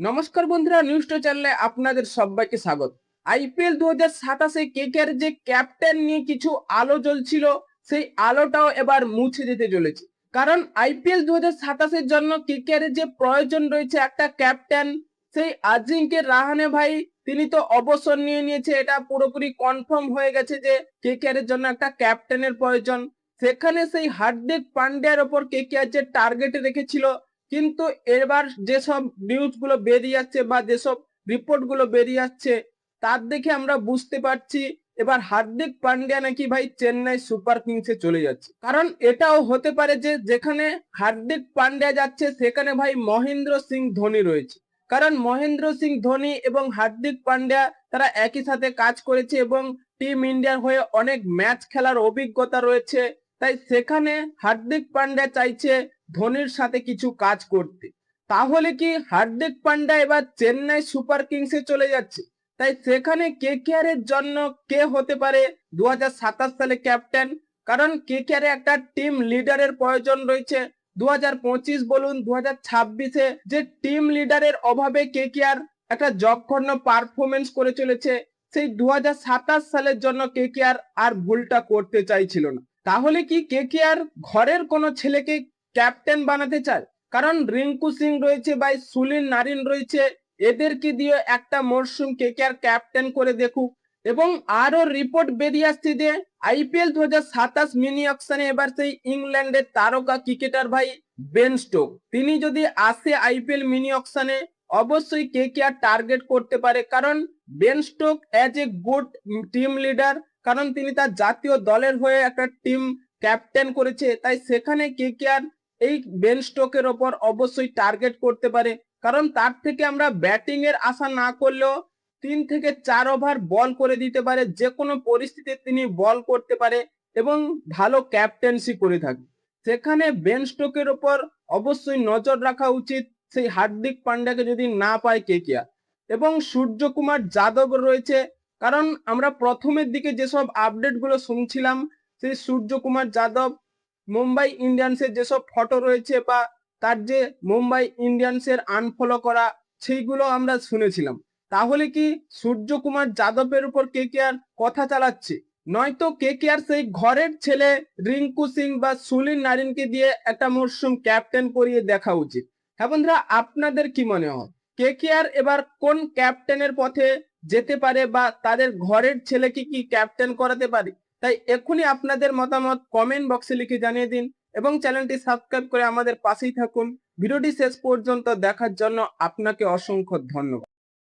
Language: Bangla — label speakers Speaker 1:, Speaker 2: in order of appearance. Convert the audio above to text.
Speaker 1: নমস্কার বন্ধুরা, নিউজ টো চ্যানেলে আপনাদের সবাইকে স্বাগত। আইপিএল 2027 কেকেআর যে ক্যাপ্টেন নিয়ে কিছু আলো জ্বলছিল, সেই আলোটাও এবার মুছে যেতে চলেছে। কারণ আইপিএল 2027 জন্য কেকেআর যে প্রয়োজন রয়েছে একটা ক্যাপ্টেন, সেই আজিঙ্কে রাহানে ভাই তিনি তো অবসর নিয়ে নিয়েছে। এটা পুরোপুরি কনফার্ম হয়ে গেছে যে কেকেআর এর জন্য একটা ক্যাপ্টেনের প্রয়োজন। সেখানে সেই হার্দিক পান্ডিয়ার ওপর কেকেআর যে টার্গেট রেখেছিল, কিন্তু এবার যেসব নিউজ গুলো বেরিয়ে যাচ্ছে বা যেসব রিপোর্ট গুলো বেরিয়ে যাচ্ছে, তার দেখে আমরা বুঝতে পারছি এবার হার্দিক পান্ডিয়া নাকি ভাই চেন্নাই সুপার কিংসে চলে যাচ্ছে। কারণ এটাও হতে পারে যে যেখানে হার্দিক পান্ডিয়া যাচ্ছে সেখানে ভাই মহেন্দ্র সিং ধোনি রয়েছে। কারণ মহেন্দ্র সিং ধোনি এবং হার্দিক পান্ডিয়া তারা একই সাথে কাজ করেছে এবং টিম ইন্ডিয়ার হয়ে অনেক ম্যাচ খেলার অভিজ্ঞতা রয়েছে। তাই সেখানে হার্দিক পান্ডিয়া চাইছে ধোনির সাথে কিছু কাজ করতে। তাহলে কি হার্দিক পান্ডিয়া এবার চেন্নাই সুপার কিংসে চলে যাচ্ছে? তাই সেখানে কেকেআর এর জন্য কে হতে পারে 2027 সালে ক্যাপ্টেন? কারণ কেকেআর একটা টিম লিডারের প্রয়োজন রয়েছে। 2025 বলুন 2026-এ যে টিম লিডারের অভাবে কেকেআর একটা জঘন্য পারফরমেন্স করে চলেছে, সেই 2027 সালের জন্য কেকেআর আর ভুলটা করতে চাইছিল না। তাহলে কি কেকেআর ঘরের কোনো ছেলেকে ক্যাপ্টেন বানাতে চায়? কারণ রিঙ্কু সিং রয়েছে, ভাই সুনীল নারিন রয়েছে, এদেরকে দিয়ে একটা মরশুম কেকেআর ক্যাপ্টেন করে দেখুক। এবং আরো রিপোর্ট বেরিয়ে আসছে যে আইপিএল 2027 মিনি অকশনে এবার সেই ইংল্যান্ডের তারকা ক্রিকেটার ভাই বেন স্টোক তিনি যদি আসে আইপিএল মিনি অকশনে, অবশ্যই কেকেআর টার্গেট করতে পারে। কারণ Ben Stoke as a good team leader, কারণ তিনি তার জাতীয় দলের হয়ে একটা টিম ক্যাপ্টেন করেছে। তাই সেখানে কেকেআর এই বেন স্টোকের ওপর অবশ্যই টার্গেট করতে পারে। কারণ তার থেকে আমরা ব্যাটিং এর আশা না করলেও 3 থেকে 4 ওভার বল করে দিতে পারে, যে কোনো পরিস্থিতিতে তিনি বল করতে পারে এবং ভালো ক্যাপ্টেন্সি করে থাকে। সেখানে বেন স্টোকের ওপর অবশ্যই নজর রাখা উচিত সেই হার্দিক পান্ডিয়াকে যদি না পায় কেকেআর। এবং সূর্যকুমার যাদব রয়েছে, কারণ আমরা প্রথমের দিকে যেসব আপডেট গুলো শুনছিলাম, সেই সূর্যকুমার যাদব মুম্বাই ইন্ডিয়ান্সের যেসব ফটো রয়েছে বা তার যে মুম্বাই ইন্ডিয়ান্সের আনফলো করা, সেইগুলো আমরা শুনেছিলাম। তাহলে কি সূর্যকুমার যাদবের উপর কেকেআর কথা চালাচ্ছে? নয়তো কেকেআর সেই ঘরের ছেলে রিঙ্কু সিং বা সুনীল নারিনকে দিয়ে একটা মরশুম ক্যাপ্টেন করিয়ে দেখা উচিত। হ্যাঁ বন্ধুরা, আপনাদের কি মনে হয় কেকেআর এবার কোন ক্যাপ্টেনের পথে যেতে পারে বা তাদের ঘরের ছেলেকে কি ক্যাপ্টেন করাতে পারে? তাই এখনই আপনাদের মতামত কমেন্ট বক্সে লিখে জানিয়ে দিন এবং চ্যানেলটি সাবস্ক্রাইব করে আমাদের পাশেই থাকুন। ভিডিওটি শেষ পর্যন্ত দেখার জন্য আপনাকে অসংখ্য ধন্যবাদ।